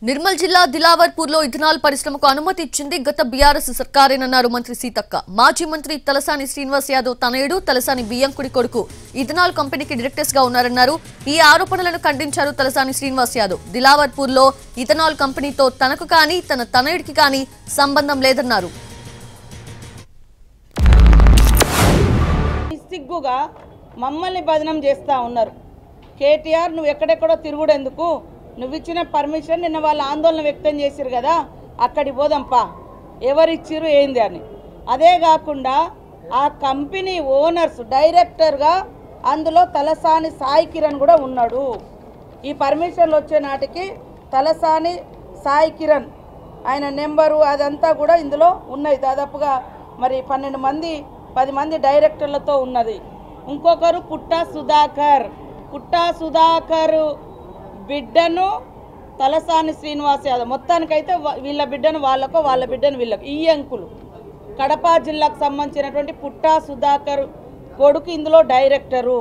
నిర్మల్ జిల్లా దిలావర్పూర్లో ఇథనాల్ పరిశ్రమకు అనుమతి ఇచ్చింది గత బీఆర్ఎస్ సర్కారేనన్నారు మంత్రి సీతక్క. మాజీ మంత్రి తలసాని శ్రీనివాస్ యాదవ్ తనయుడు తలసాని బియ్యంకుడి కొడుకు ఇథనాల్ కంపెనీకి డైరెక్టర్స్ గా ఉన్నారన్నారు. ఈ ఆరోపణలను ఖండించారు తలసాని శ్రీనివాస్ యాదవ్. దిలావర్పూర్లో ఇథనాల్ కంపెనీతో తనకు కానీ తన తనయుడికి కానీ సంబంధం లేదన్నారు. సిగ్గుగా మమ్మల్ని బదనం చేస్తా ఉన్నారు. కేటీఆర్ నువ్వు ఎక్కడెక్కడో తిరుగుడెందుకు, నువ్వు ఇచ్చిన పర్మిషన్ నిన్న వాళ్ళు ఆందోళన వ్యక్తం చేశారు కదా, అక్కడికి పోదాంపా, ఎవరిచ్చిరు ఏంది అని. అదే కాకుండా ఆ కంపెనీ ఓనర్స్ డైరెక్టర్గా అందులో తలసాని సాయి కిరణ్ కూడా ఉన్నాడు. ఈ పర్మిషన్లు వచ్చే నాటికి తలసాని సాయి కిరణ్ ఆయన నెంబరు అదంతా కూడా ఇందులో ఉన్నాయి. దాదాపుగా మరి 12 మంది 10 మంది డైరెక్టర్లతో ఉన్నది. ఇంకొకరు పుట్టా సుధాకర్ బిడ్డను తలసాని శ్రీనివాస్ యాదవ్, మొత్తానికైతే వీళ్ళ బిడ్డను వాళ్ళకో వాళ్ళ బిడ్డను వీళ్ళకు, ఈ అంకులు కడప జిల్లాకు సంబంధించినటువంటి పుట్టా సుధాకర్ కొడుకు ఇందులో డైరెక్టరు.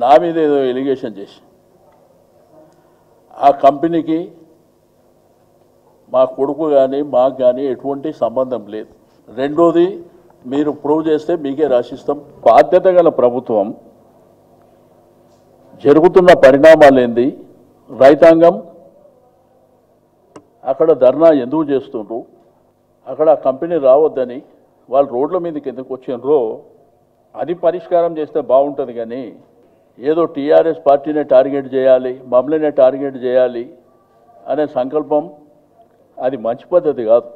నా మీద ఏదో ఎలిగేషన్ చేసి ఆ కంపెనీకి మా కొడుకు కానీ మాకు కానీ ఎటువంటి సంబంధం లేదు. రెండోది మీరు ప్రూవ్ చేస్తే మీకే రాసిస్తాం. బాధ్యత గల ప్రభుత్వం జరుగుతున్న పరిణామాలు ఏంది, రైతాంగం అక్కడ ధర్నా ఎందుకు చేస్తుండ్రు, అక్కడ కంపెనీ రావద్దని వాళ్ళు రోడ్ల మీదకి ఎందుకు వచ్చిండ్రో అది పరిష్కారం చేస్తే బాగుంటుంది. కానీ ఏదో టీఆర్ఎస్ పార్టీనే టార్గెట్ చేయాలి, మమ్మల్నే టార్గెట్ చేయాలి అనే సంకల్పం అది మంచి పద్ధతి కాదు.